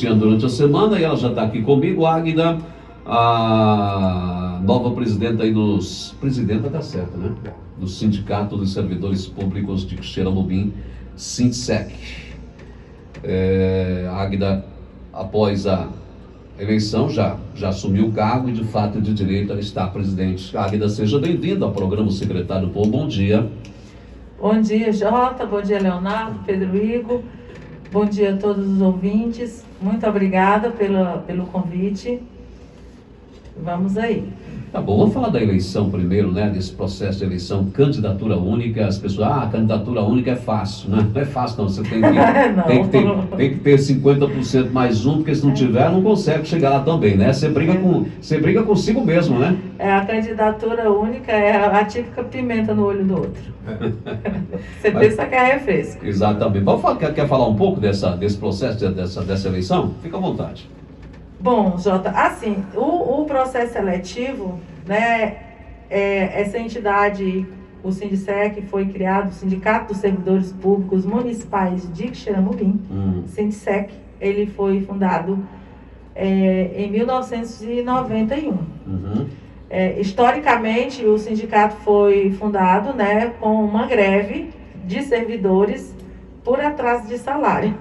anunciando durante a semana, e ela já está aqui comigo, Águida, a nova presidenta aí presidenta tá certo, né? Do Sindicato dos Servidores Públicos de Xeramobim, Sindsec. Águida, após a eleição, já assumiu o cargo e de fato de direito ela está presidente. Águida, seja bem-vinda ao programa Secretário do Povo. Bom dia. Bom dia, Jota. Bom dia, Leonardo, Pedro Igor. Bom dia a todos os ouvintes. Muito obrigada pelo convite. Vamos aí. Tá bom, vamos falar da eleição primeiro, né? Desse processo de eleição, candidatura única. As pessoas, candidatura única é fácil, né? Não é fácil não, você tem que ter 50% mais um, porque se não tiver, não consegue chegar lá também, né? Você briga consigo mesmo, né? A candidatura única é a típica pimenta no olho do outro. Você pensa que é refresco. Exatamente. Quer falar um pouco desse processo, dessa eleição? Fica à vontade. Bom, Jota, assim, o processo seletivo, né, essa entidade, o Sindsec, foi criado, o Sindicato dos Servidores Públicos Municipais de Xeramobim, Sindsec, ele foi fundado em 1991. Historicamente, o sindicato foi fundado, né, com uma greve de servidores por atraso de salário.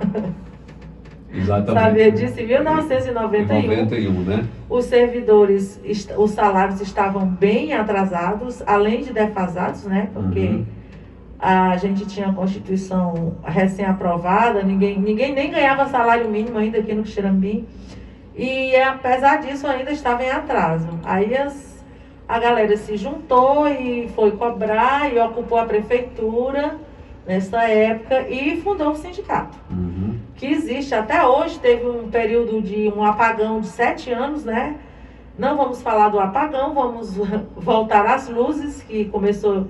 Exatamente. Sabia disso? Em 1991, né? Os servidores, os salários estavam bem atrasados, além de defasados, né? Porque a gente tinha a Constituição recém-aprovada, ninguém nem ganhava salário mínimo ainda aqui no Xeramobim. E apesar disso ainda estava em atraso. Aí a galera se juntou e foi cobrar e ocupou a prefeitura nessa época e fundou o sindicato. Que existe até hoje. Teve um período de um apagão de 7 anos, né? Não vamos falar do apagão, vamos voltar às luzes, que começou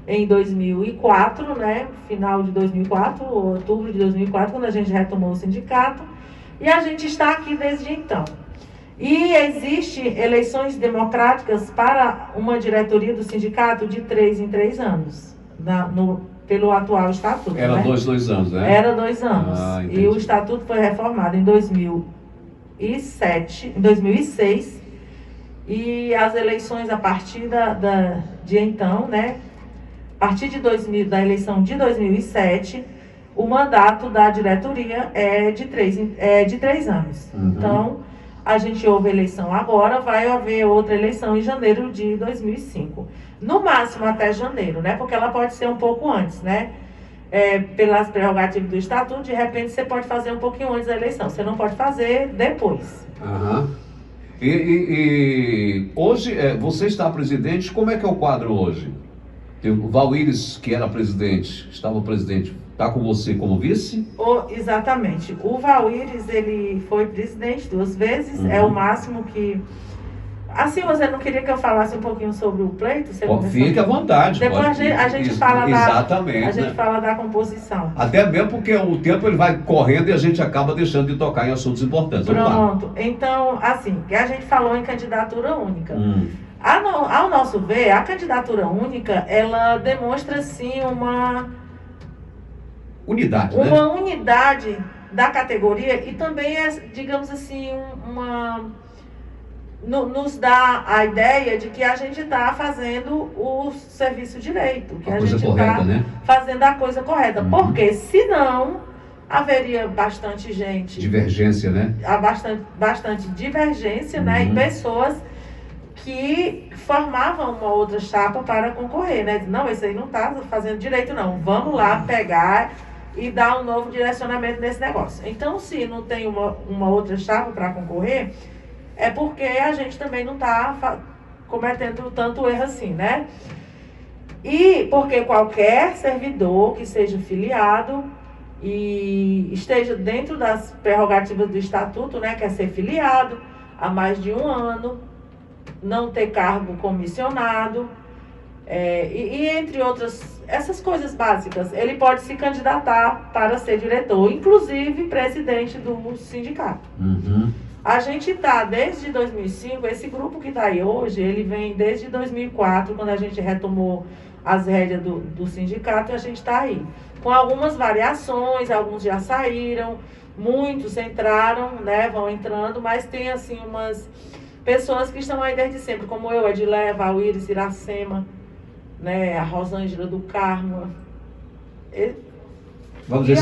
em 2004, né? Final de 2004, outubro de 2004, quando a gente retomou o sindicato. E a gente está aqui desde então. E existe eleições democráticas para uma diretoria do sindicato de 3 em 3 anos, pelo atual estatuto. Era, né? 2 anos, né? Era 2 anos. E o estatuto foi reformado em 2006. E as eleições a partir de então, né? A partir da eleição de 2007, o mandato da diretoria é de 3 anos. Então, a gente houve eleição agora, vai haver outra eleição em janeiro de 2005. No máximo até janeiro, né? Porque ela pode ser um pouco antes, né? Pelas prerrogativas do estatuto, de repente você pode fazer um pouquinho antes da eleição. Você não pode fazer depois. E hoje, você está presidente, como é que é o quadro hoje? O Valíris, que era presidente, estava presidente, está com você como vice? Exatamente. O Valíris, ele foi presidente 2 vezes, é o máximo que... Assim, você não queria que eu falasse um pouquinho sobre o pleito? Fique à vontade. Depois a gente fala exatamente, a gente fala da composição. Até mesmo porque o tempo ele vai correndo e a gente acaba deixando de tocar em assuntos importantes. Pronto. Então, assim, a gente falou em candidatura única. Ao nosso ver, a candidatura única, ela demonstra, sim, uma unidade, uma unidade da categoria e também digamos assim, nos dá a ideia de que a gente está fazendo o serviço direito, que a gente está fazendo a coisa correta. Porque senão haveria bastante gente... Divergência, né? Bastante divergência, né? E pessoas que formavam uma outra chapa para concorrer, né? Não, esse aí não está fazendo direito, não. Vamos lá pegar e dar um novo direcionamento nesse negócio. Então, se não tem uma outra chapa para concorrer, é porque a gente também não está cometendo tanto erro assim, né? E porque qualquer servidor que seja filiado e esteja dentro das prerrogativas do estatuto, né? Que é ser filiado há mais de 1 ano, não ter cargo comissionado, e entre outras, essas coisas básicas, ele pode se candidatar para ser diretor, inclusive presidente do sindicato. A gente está desde 2005, esse grupo que está aí hoje, ele vem desde 2004, quando a gente retomou as rédeas do sindicato, e a gente está aí. Com algumas variações, alguns já saíram, muitos entraram, né, vão entrando, mas tem assim umas pessoas que estão aí desde sempre, como eu, Edileia, Valíris, Iracema, né, a Rosângela do Carmo, vamos dizer,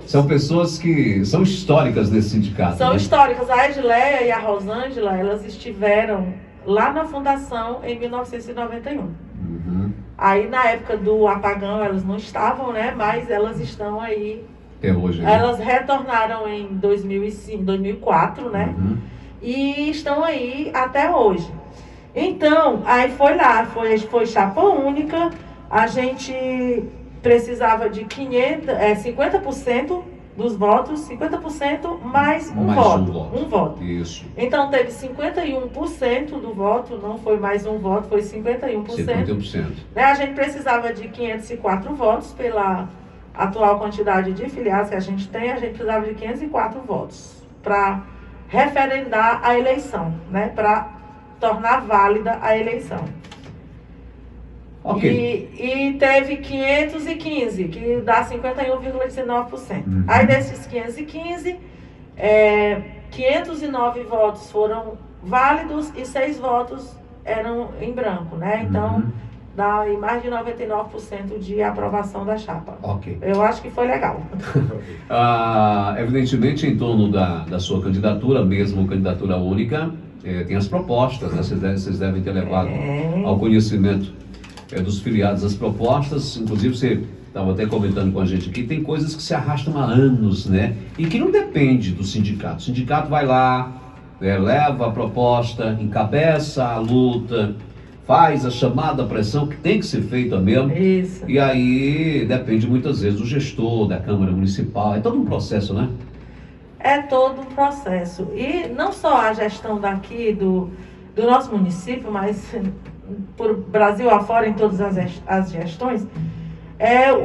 são pessoas que são históricas nesse sindicato. São, né, históricas. A Edileia e a Rosângela, elas estiveram lá na fundação em 1991. Uhum. Aí na época do apagão elas não estavam, né? Mas elas estão aí. Até hoje. Né? Elas retornaram em 2005, 2004, né? Uhum. E estão aí até hoje. Então, aí foi lá, foi chapa única. A gente precisava de 50% dos votos, 50% mais um voto. Um voto. Isso. Então teve 51% do voto, não foi mais um voto, foi 51%. 51%. Né? A gente precisava de 504 votos pela atual quantidade de filiados que a gente tem, a gente precisava de 504 votos para referendar a eleição, né? Para tornar válida a eleição. Okay. E teve 515, que dá 51,19%. Uhum. Aí desses 515, 509 votos foram válidos e 6 votos eram em branco, né? Então, dá aí mais de 99% de aprovação da chapa. Ok. Eu acho que foi legal. Evidentemente, em torno da sua candidatura, mesmo candidatura única, tem as propostas, né? Vocês devem ter levado ao conhecimento dos filiados as propostas. Inclusive você estava até comentando com a gente aqui, tem coisas que se arrastam há anos, né? E que não depende do sindicato. O sindicato vai lá, leva a proposta, encabeça a luta, faz a chamada pressão que tem que ser feita mesmo. Isso. E aí depende muitas vezes do gestor, da Câmara Municipal, é todo um processo, né? É todo um processo. E não só a gestão daqui do nosso município, mas por Brasil afora, em todas as gestões,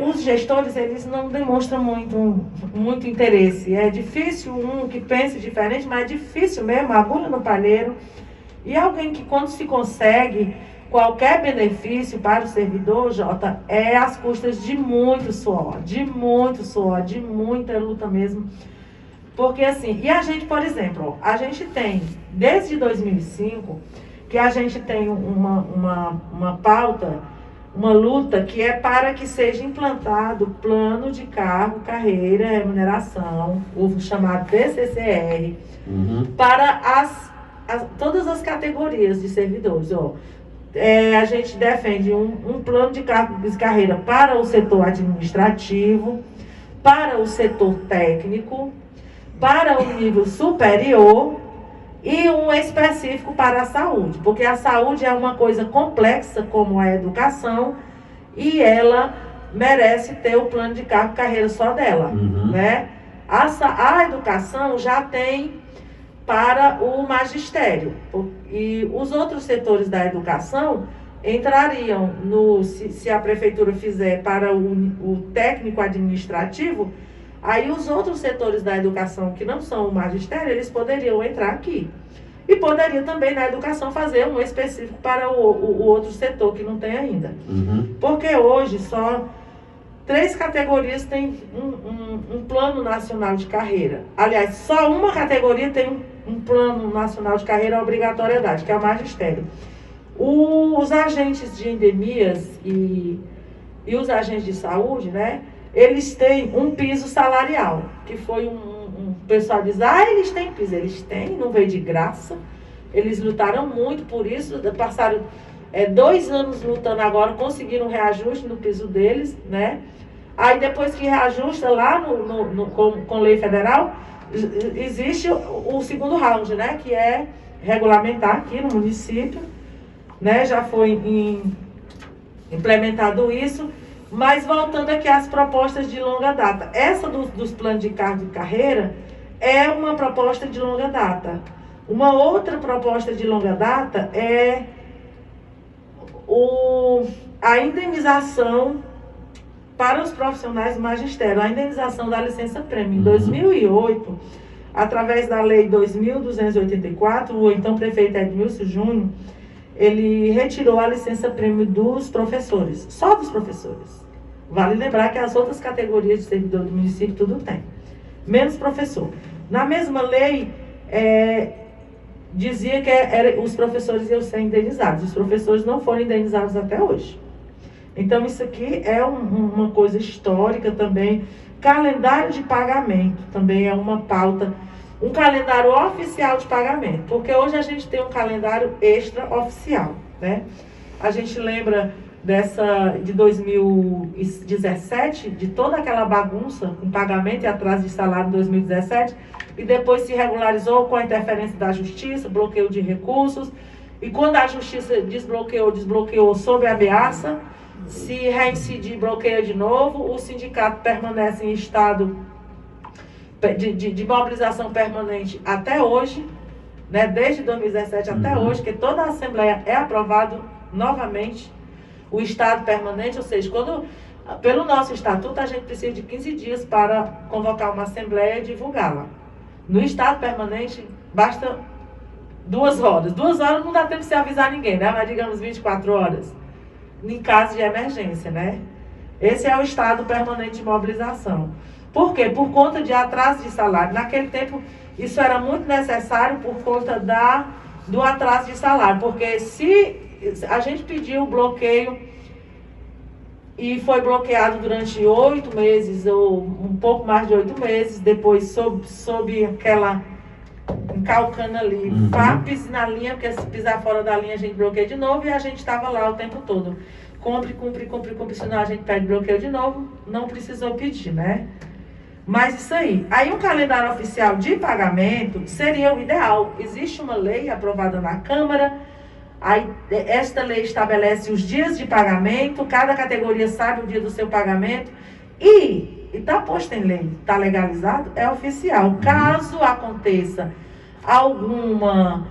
os gestores, eles não demonstram muito interesse. É difícil um que pense diferente, mas é difícil mesmo, agulha no palheiro. E alguém que, quando se consegue qualquer benefício para o servidor, Jota, é às custas de muito suor, de muita luta mesmo. Porque assim, e a gente, por exemplo, a gente tem, desde 2005, que a gente tem uma pauta, uma luta que é para que seja implantado plano de cargo, carreira, remuneração, o chamado PCCR, para todas as categorias de servidores. A gente defende um plano de cargo de carreira para o setor administrativo, para o setor técnico, para o nível superior e um específico para a saúde, porque a saúde é uma coisa complexa como a educação e ela merece ter o plano de cargo e carreira só dela, né? A educação já tem para o magistério e os outros setores da educação entrariam se a prefeitura fizer para o técnico administrativo. Aí os outros setores da educação que não são o magistério, eles poderiam entrar aqui. E poderia também na educação fazer um específico para o outro setor que não tem ainda. Porque hoje só 3 categorias têm um plano nacional de carreira. Aliás, só uma categoria tem um plano nacional de carreira, obrigatoriedade, que é o magistério. Os agentes de endemias e os agentes de saúde, né? Eles têm um piso salarial, que foi o pessoal diz, eles têm piso, eles têm, não veio de graça, eles lutaram muito por isso, passaram 2 anos lutando agora, conseguiram um reajuste no piso deles, né? Aí depois que reajusta lá com lei federal, existe o segundo round, né? Que é regulamentar aqui no município, né? Já foi implementado isso. Mas voltando aqui às propostas de longa data. Essa dos planos de cargo e carreira é uma proposta de longa data. Uma outra proposta de longa data é a indenização para os profissionais do magistério, a indenização da licença-prêmio. Em 2008, através da Lei 2.284, o então prefeito Edmilson Júnior, ele retirou a licença-prêmio dos professores, só dos professores. Vale lembrar que as outras categorias de servidor do município tudo tem. menos professor. Na mesma lei, dizia que os professores iam ser indenizados. Os professores não foram indenizados até hoje. Então, isso aqui é uma coisa histórica também. Calendário de pagamento também é uma pauta. Um calendário oficial de pagamento. Porque hoje a gente tem um calendário extraoficial, né? A gente lembra de 2017, de toda aquela bagunça com pagamento e atraso de salário em 2017, e depois se regularizou com a interferência da justiça, bloqueio de recursos, e quando a justiça desbloqueou sob ameaça, se reincidir, bloqueia de novo, o sindicato permanece em estado de mobilização permanente até hoje, né, desde 2017 até hoje, que toda a Assembleia é aprovado novamente o estado permanente, ou seja, pelo nosso estatuto a gente precisa de 15 dias para convocar uma Assembleia e divulgá-la. No estado permanente basta 2 horas. 2 horas não dá tempo de se avisar ninguém, né? Mas digamos 24 horas, em caso de emergência, né? Esse é o estado permanente de mobilização. Por quê? Por conta de atraso de salário. Naquele tempo isso era muito necessário por conta do atraso de salário, porque se a gente pediu o bloqueio e foi bloqueado durante 8 meses, ou um pouco mais de 8 meses, depois sob aquela encalcando ali, pise na linha, porque se pisar fora da linha a gente bloqueia de novo, e a gente estava lá o tempo todo. Cumpre, senão a gente pede bloqueio de novo, não precisou pedir, né? Mas isso aí. Aí um calendário oficial de pagamento seria o ideal. Existe uma lei aprovada na Câmara. Aí, esta lei estabelece os dias de pagamento, cada categoria sabe o dia do seu pagamento, e está posto em lei, está legalizado, é oficial. Caso aconteça alguma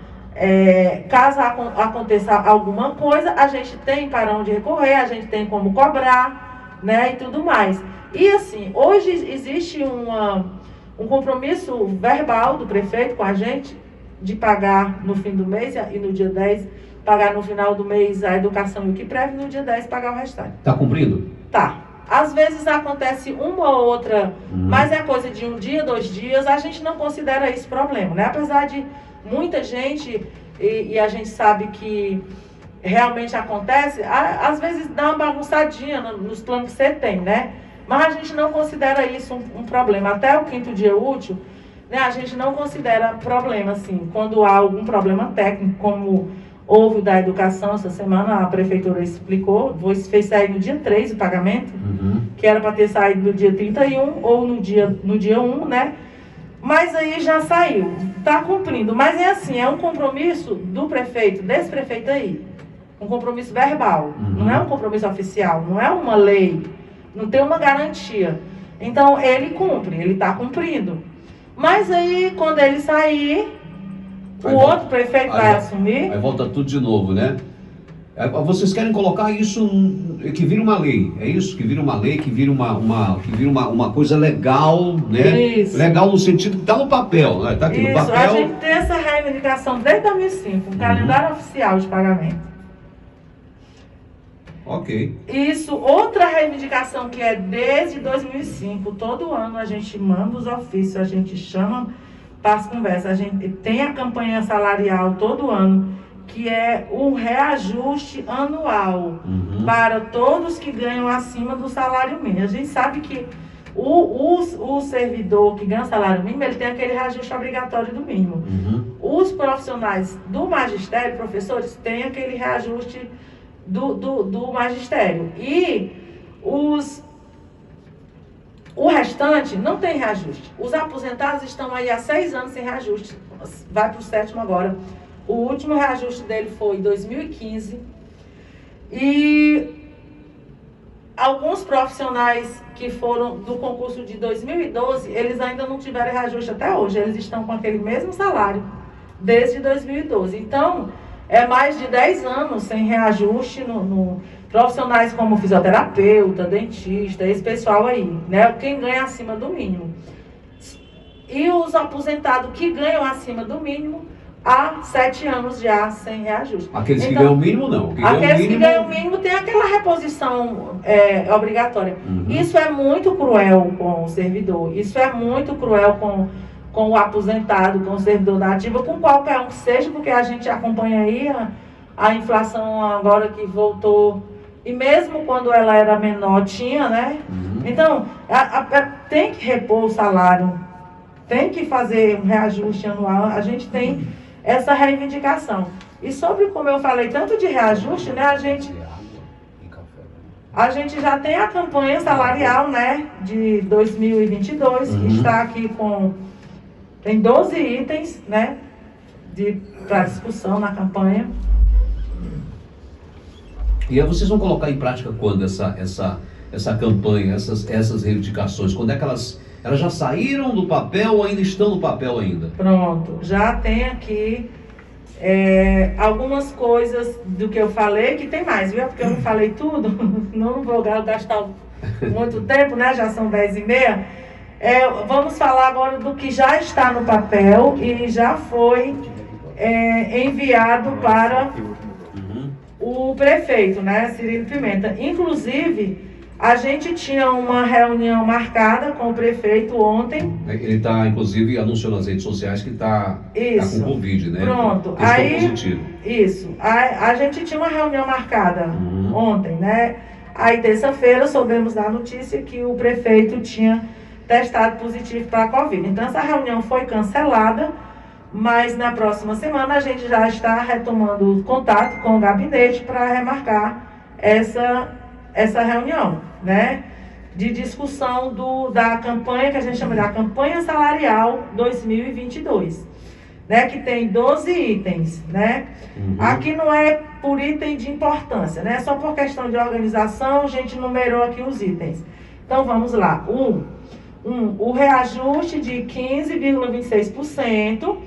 coisa, a gente tem para onde recorrer, a gente tem como cobrar, né, e tudo mais. E assim, hoje existe um compromisso verbal do prefeito com a gente, de pagar no fim do mês e no dia 10, pagar no final do mês a educação e o que prévio, no dia 10 pagar o restante. Está cumprindo? Tá. Às vezes acontece uma ou outra, mas é coisa de 1 dia, 2 dias, a gente não considera isso problema, né? Apesar de muita gente, e a gente sabe que realmente acontece, às vezes dá uma bagunçadinha nos planos que você tem, né? Mas a gente não considera isso um problema. Até o 5º dia útil, né, a gente não considera problema, assim, quando há algum problema técnico, como houve da educação essa semana, a prefeitura explicou, fez sair no dia 3 o pagamento, que era para ter saído no dia 31 ou no dia 1, né? Mas aí já saiu, está cumprindo. Mas é assim, é um compromisso do prefeito, desse prefeito aí, um compromisso verbal, não é um compromisso oficial, não é uma lei, não tem uma garantia. Então ele cumpre, ele está cumprindo. Mas aí quando ele sair, outro prefeito vai assumir. Aí volta tudo de novo, né? Vocês querem colocar isso que vira uma lei, é isso? Que vira uma lei, que vira uma coisa legal, né? Isso. Legal no sentido que está no papel, né? Tá aqui isso, no papel. A gente tem essa reivindicação desde 2005, um calendário oficial de pagamento. Ok. Isso, outra reivindicação que é desde 2005, todo ano a gente manda os ofícios, a gente chama para as conversas, a gente tem a campanha salarial todo ano, que é o reajuste anual para todos que ganham acima do salário mínimo. A gente sabe que o servidor que ganha salário mínimo, ele tem aquele reajuste obrigatório do mínimo. Os profissionais do magistério, professores, têm aquele reajuste do magistério. E o restante não tem reajuste. Os aposentados estão aí há 6 anos sem reajuste. Vai para o 7º agora. O último reajuste dele foi em 2015. E alguns profissionais que foram do concurso de 2012, eles ainda não tiveram reajuste até hoje. Eles estão com aquele mesmo salário desde 2012. Então, é mais de 10 anos sem reajuste no profissionais como fisioterapeuta, dentista, esse pessoal aí, né? Quem ganha acima do mínimo. E os aposentados que ganham acima do mínimo há 7 anos já sem reajuste. Aqueles que ganham o mínimo, não. Aqueles que ganham o mínimo tem aquela reposição obrigatória. Uhum. Isso é muito cruel com o servidor, isso é muito cruel com o aposentado, com o servidor da ativa, com qualquer um que seja, porque a gente acompanha aí a inflação agora que voltou, e mesmo quando ela era menor tinha, né? Uhum. Então, tem que repor o salário, tem que fazer um reajuste anual, a gente tem essa reivindicação. E sobre, como eu falei, tanto de reajuste, né, a gente já tem a campanha salarial, né, de 2022, que está aqui tem 12 itens, né, para discussão na campanha. E aí vocês vão colocar em prática quando essa campanha, essas reivindicações, quando é que elas já saíram do papel ou ainda estão no papel ainda? Pronto, já tem aqui algumas coisas do que eu falei, que tem mais, viu? Porque eu não falei tudo, não vou gastar muito tempo, né? Já são 10h30. Vamos falar agora do que já está no papel e já foi enviado para o prefeito, né? Cirilo Pimenta. Inclusive, a gente tinha uma reunião marcada com o prefeito ontem. Ele está, inclusive, anunciou nas redes sociais que está com Covid, né? Pronto. Aí, positivo. Isso. A gente tinha uma reunião marcada ontem, né? Aí, terça-feira, soubemos da notícia que o prefeito tinha testado positivo para a Covid. Então, essa reunião foi cancelada, mas na próxima semana a gente já está retomando o contato com o gabinete para remarcar essa reunião, né, de discussão da campanha que a gente chama de campanha salarial 2022, né, que tem 12 itens, né? Aqui não é por item de importância, né? Só por questão de organização a gente numerou aqui os itens. Então vamos lá. O reajuste de 15,26%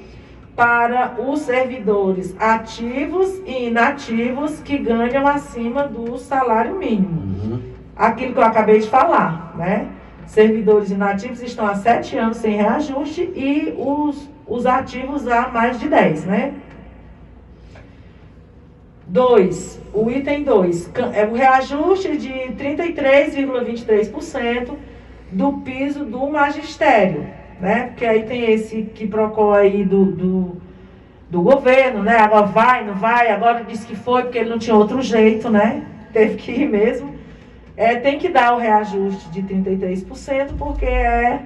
para os servidores ativos e inativos que ganham acima do salário mínimo. Aquilo que eu acabei de falar, né? Servidores inativos estão há 7 anos sem reajuste e os ativos há mais de 10, né? O item 2, é o reajuste de 33,23% do piso do magistério, né? Porque aí tem esse quiprocó aí do governo, né? Agora vai, não vai, agora disse que foi porque ele não tinha outro jeito, né? Teve que ir mesmo. Tem que dar o reajuste de 33% porque é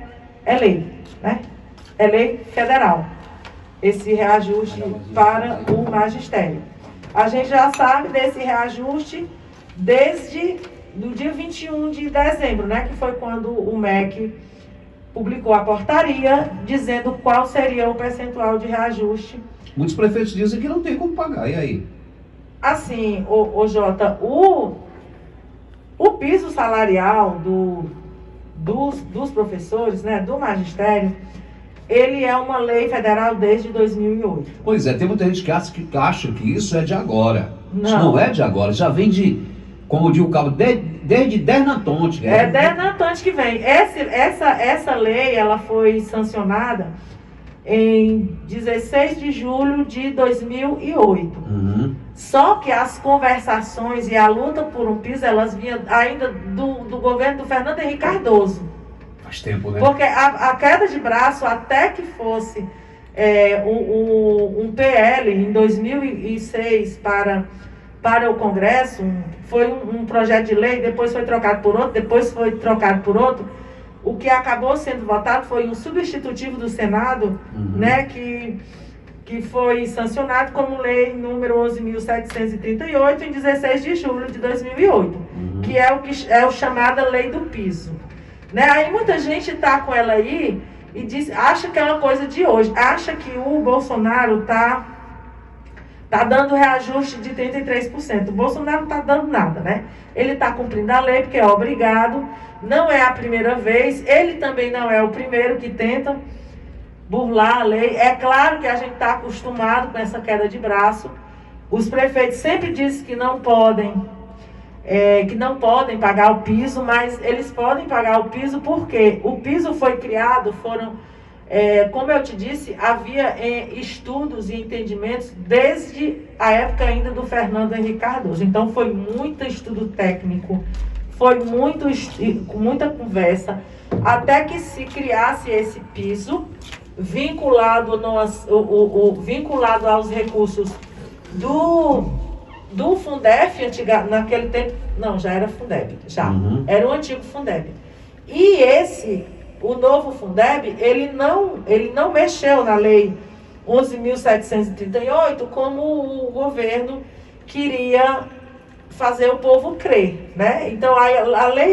lei, né? É lei federal, esse reajuste para o magistério. A gente já sabe desse reajuste desde do dia 21 de dezembro, né? Que foi quando o MEC publicou a portaria dizendo qual seria o percentual de reajuste. Muitos prefeitos dizem que não tem como pagar, e aí? Assim, Jota, o piso salarial dos professores, né, do magistério, ele é uma lei federal desde 2008. Pois é, tem muita gente que acha que isso é de agora. Não. Isso não é de agora, já vem de, como diz o cabo, desde Dernatonte. É Dernatonte que vem. Essa lei, ela foi sancionada em 16 de julho de 2008. Só que as conversações e a luta por um piso, elas vinham ainda do governo do Fernando Henrique Cardoso. Faz tempo, né? Porque a queda de braço, até que fosse um PL em 2006 para o Congresso, foi um projeto de lei, depois foi trocado por outro, o que acabou sendo votado foi um substitutivo do Senado, né, que foi sancionado como lei número 11.738 em 16 de julho de 2008, que é o chamada lei do piso. Né? Aí muita gente está com ela aí e acha que é uma coisa de hoje, acha que o Bolsonaro tá dando reajuste de 33%. O Bolsonaro não está dando nada, né? Ele está cumprindo a lei porque é obrigado, não é a primeira vez, ele também não é o primeiro que tenta burlar a lei. É claro que a gente está acostumado com essa queda de braço. Os prefeitos sempre dizem que não podem pagar o piso, mas eles podem pagar o piso porque o piso foi criado, Como eu te disse, havia estudos e entendimentos desde a época ainda do Fernando Henrique Cardoso. Então, foi muito estudo técnico, foi muita conversa, até que se criasse esse piso vinculado aos recursos do Fundeb, naquele tempo, não, já era Fundeb, era o antigo Fundeb. E o novo Fundeb, ele não mexeu na lei 11.738 como o governo queria fazer o povo crer, né? Então,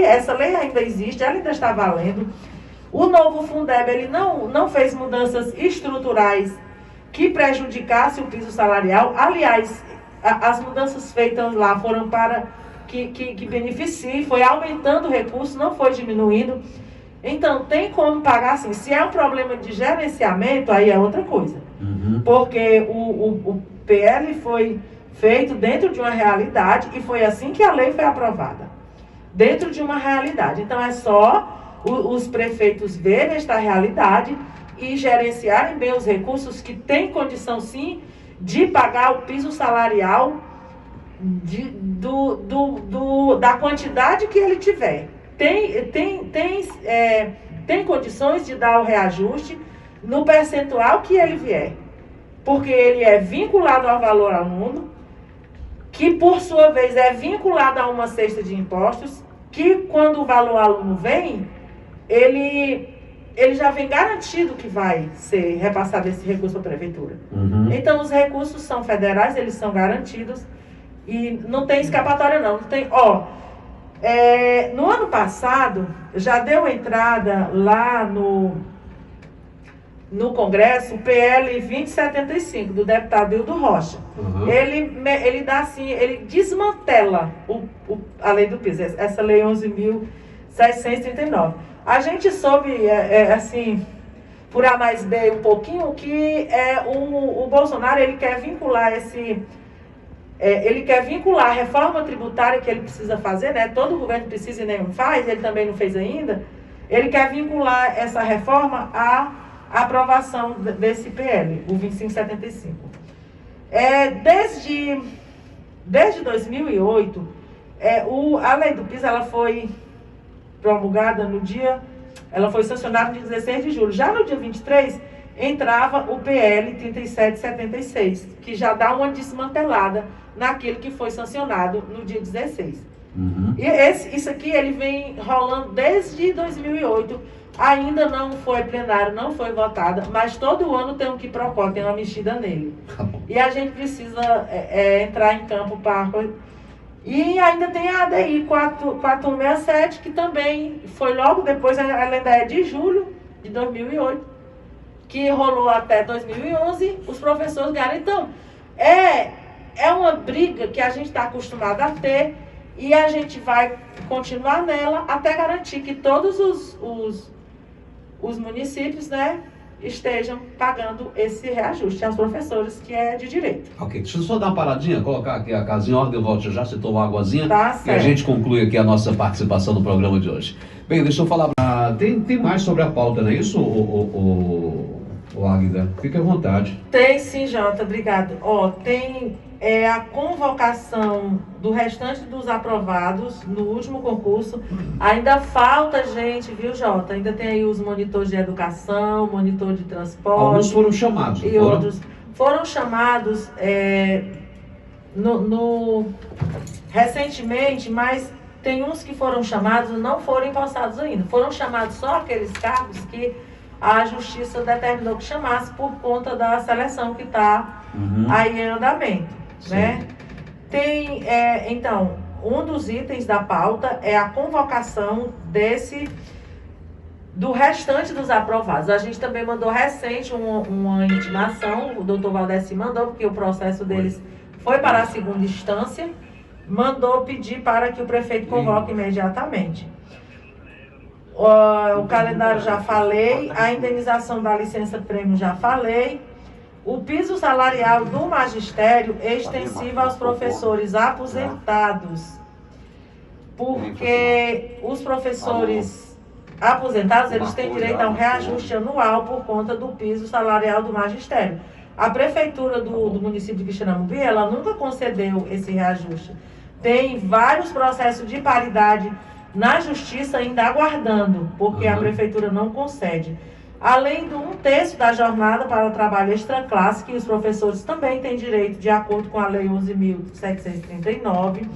essa lei ainda existe, ela ainda está valendo. O novo Fundeb, ele não fez mudanças estruturais que prejudicassem o piso salarial. Aliás, as mudanças feitas lá foram para que beneficiem, foi aumentando o recurso, não foi diminuindo. Então, tem como pagar assim. Se é um problema de gerenciamento, aí é outra coisa. Porque o PL foi feito dentro de uma realidade e foi assim que a lei foi aprovada. Dentro de uma realidade. Então, é só os prefeitos verem esta realidade e gerenciarem bem os recursos, que têm condição, sim, de pagar o piso salarial da quantidade que ele tiver. Tem condições de dar o reajuste no percentual que ele vier, porque ele é vinculado ao valor aluno, que por sua vez é vinculado a uma cesta de impostos, que quando o valor aluno vem, ele já vem garantido que vai ser repassado esse recurso à prefeitura. Então, os recursos são federais, eles são garantidos e não tem escapatória não. No ano passado, já deu entrada lá no Congresso o PL 2075, do deputado Hildo Rocha. Ele dá assim, ele desmantela a lei do piso, essa lei 11.739. A gente soube, assim, por A mais B um pouquinho, que o Bolsonaro, ele quer vincular a reforma tributária que ele precisa fazer, né? Todo governo precisa e nenhum faz, ele também não fez ainda. Ele quer vincular essa reforma à aprovação desse PL, o 2575. Desde 2008, a lei do piso, ela foi promulgada ela foi sancionada no dia 16 de julho. Já no dia 23, entrava o PL 3776, que já dá uma desmantelada naquilo que foi sancionado no dia 16. E isso aqui, ele vem rolando desde 2008, ainda não foi plenário, não foi votada, mas todo ano tem um quiprocó, tem uma mexida nele. E a gente precisa entrar em campo para... E ainda tem a ADI 4167, que também foi logo depois, ela ainda é de julho de 2008, que rolou até 2011, os professores ganharam. Então, é uma briga que a gente está acostumado a ter e a gente vai continuar nela até garantir que todos os municípios, né, estejam pagando esse reajuste aos professores, que é de direito. Ok, deixa eu só dar uma paradinha, colocar aqui a casa em ordem, eu volto já, você toma uma aguazinha, tá, e a gente conclui aqui a nossa participação no programa de hoje. Bem, deixa eu falar, tem mais sobre a pauta, não é isso, Águida? Fique à vontade. Tem sim, Jota, obrigado. Tem a convocação do restante dos aprovados no último concurso. Ainda falta gente, viu, Jota? Ainda tem aí os monitores de educação, monitor de transporte. Alguns foram chamados, e outros foram chamados recentemente, mas tem uns que foram chamados e não foram empossados ainda. Foram chamados só aqueles cargos que a Justiça determinou que chamasse por conta da seleção que está aí em andamento, né? Tem, então, um dos itens da pauta é a convocação do restante dos aprovados. A gente também mandou recente uma intimação, o doutor Valdeci mandou, porque o processo deles foi para a segunda instância, mandou pedir para que o prefeito convoque imediatamente. O calendário já falei, a indenização da licença-prêmio já falei, o piso salarial do magistério extensivo aos professores aposentados, porque os professores aposentados, eles têm direito a um reajuste anual por conta do piso salarial do magistério. A prefeitura do município de Quixeramobim, ela nunca concedeu esse reajuste. Tem vários processos de paridade na justiça ainda aguardando, porque a prefeitura não concede. Além do 1/3 da jornada para o trabalho extraclasse, que os professores também têm direito, de acordo com a Lei 11.739.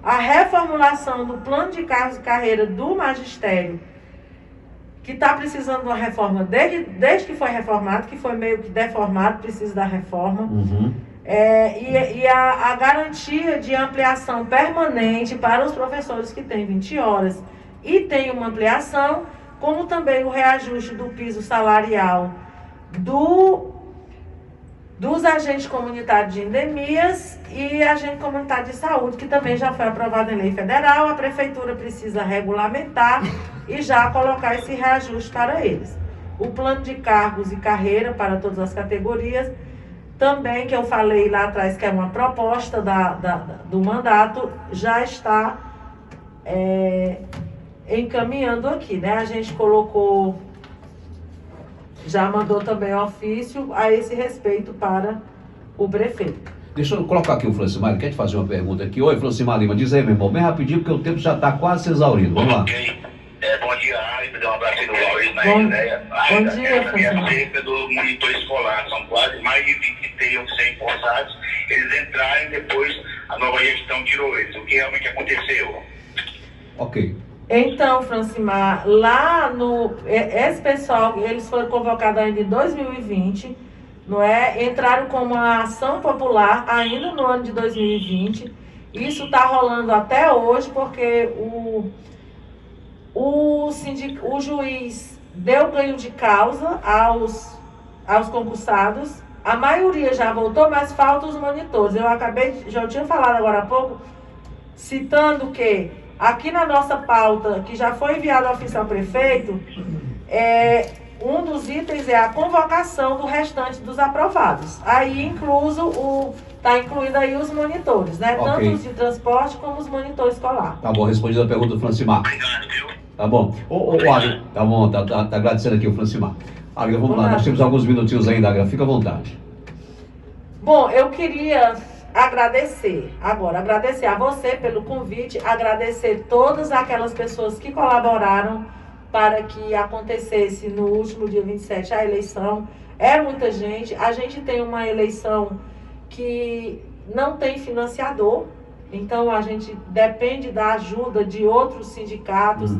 A reformulação do plano de cargos e carreira do magistério, que está precisando de uma reforma desde que foi reformado, que foi meio que deformado, precisa da reforma. E a garantia de ampliação permanente para os professores que têm 20 horas e tem uma ampliação, como também o reajuste do piso salarial dos agentes comunitários de endemias e agente comunitário de saúde, que também já foi aprovado em lei federal. A prefeitura precisa regulamentar e já colocar esse reajuste para eles. O plano de cargos e carreira para todas as categorias, também, que eu falei lá atrás, que é uma proposta do mandato, já está encaminhando aqui, né? A gente colocou, já mandou também ofício a esse respeito para o prefeito. Deixa eu colocar aqui o Francimar, quer te fazer uma pergunta aqui. Oi, Francimar Lima, diz aí, meu irmão, bem rapidinho, porque o tempo já está quase se exaurindo. Vamos lá. Bom dia, Ari, um abraço aí do Lauris na ideia. Bom dia, Francimar. Acerca do monitor escolar, são quase mais de 20 100 forçados, eles entraram e depois a nova gestão tirou eles. O que realmente aconteceu? Ok. Então, Francimar, esse pessoal, eles foram convocados ainda em 2020, não é? Entraram com uma ação popular ainda no ano de 2020. Isso está rolando até hoje, porque o juiz deu ganho de causa aos concursados. A maioria já voltou, mas faltam os monitores. Já tinha falado agora há pouco, citando que aqui na nossa pauta, que já foi enviado ao ofício ao prefeito, um dos itens é a convocação do restante dos aprovados. Aí está incluído aí os monitores, né? Okay. Tanto os de transporte como os monitores escolar. Tá bom, respondida a pergunta do Francimar. Obrigado, viu? Tá bom. Águia, tá bom, tá agradecendo aqui o Francimar. Águia, vamos lá, nós temos alguns minutinhos ainda, Águia, fica à vontade. Bom, eu queria agradecer a você pelo convite, agradecer todas aquelas pessoas que colaboraram para que acontecesse no último dia 27 a eleição. É muita gente. A gente tem uma eleição que não tem financiador, então a gente depende da ajuda de outros sindicatos,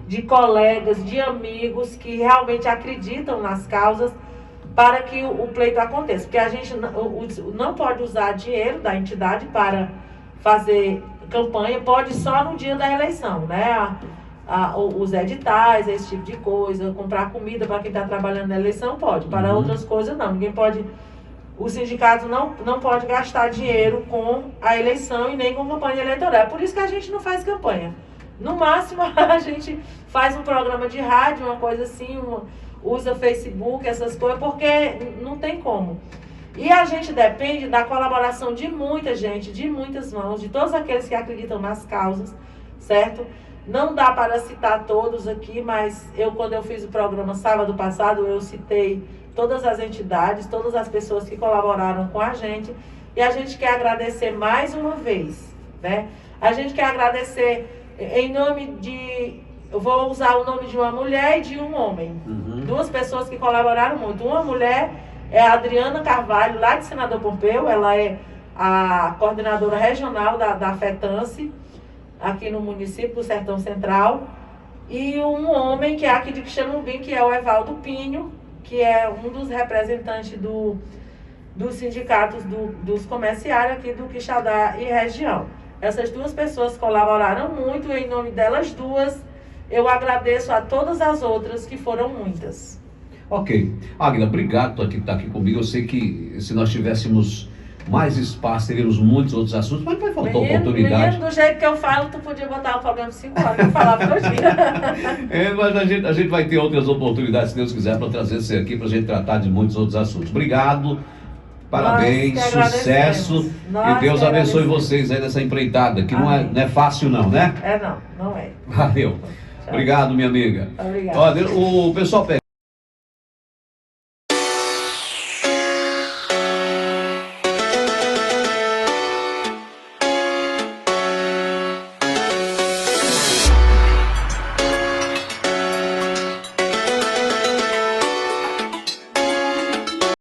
de colegas, de amigos que realmente acreditam nas causas para que o pleito aconteça. Porque a gente não pode usar dinheiro da entidade para fazer campanha, pode só no dia da eleição, né? Os editais, esse tipo de coisa, comprar comida para quem está trabalhando na eleição pode, para outras coisas não. Ninguém pode, o sindicato não pode gastar dinheiro com a eleição e nem com campanha eleitoral. É por isso que a gente não faz campanha. No máximo a gente faz um programa de rádio, uma coisa assim, usa Facebook, essas coisas, porque não tem como. E a gente depende da colaboração de muita gente, de muitas mãos, de todos aqueles que acreditam nas causas, certo? Não dá para citar todos aqui, mas quando eu fiz o programa sábado passado, eu citei todas as entidades, todas as pessoas que colaboraram com a gente, e a gente quer agradecer mais uma vez, né? A gente quer agradecer em nome eu vou usar o nome de uma mulher e de um homem. Duas pessoas que colaboraram muito. Uma mulher é a Adriana Carvalho, lá de Senador Pompeu, ela é a coordenadora regional da FETANCE, aqui no município do Sertão Central, e um homem que é aqui de Quixeramobim, que é o Evaldo Pinho, que é um dos representantes dos sindicatos dos comerciários aqui do Quixadá e região. Essas duas pessoas colaboraram muito, e em nome delas duas, eu agradeço a todas as outras, que foram muitas. Ok. Águida, obrigado por estar aqui comigo. Eu sei que se nós tivéssemos mais espaço, teríamos muitos outros assuntos, mas vai faltar oportunidade. Menino, do jeito que eu falo, tu podia botar o programa de 5 horas, eu falava todo dia. Mas a gente vai ter outras oportunidades, se Deus quiser, para trazer você aqui, para a gente tratar de muitos outros assuntos. Obrigado, parabéns, sucesso, e Deus abençoe vocês aí nessa empreitada, que não é fácil não, né? Não é. Valeu. Obrigado, minha amiga. Obrigada. Olha, o pessoal pega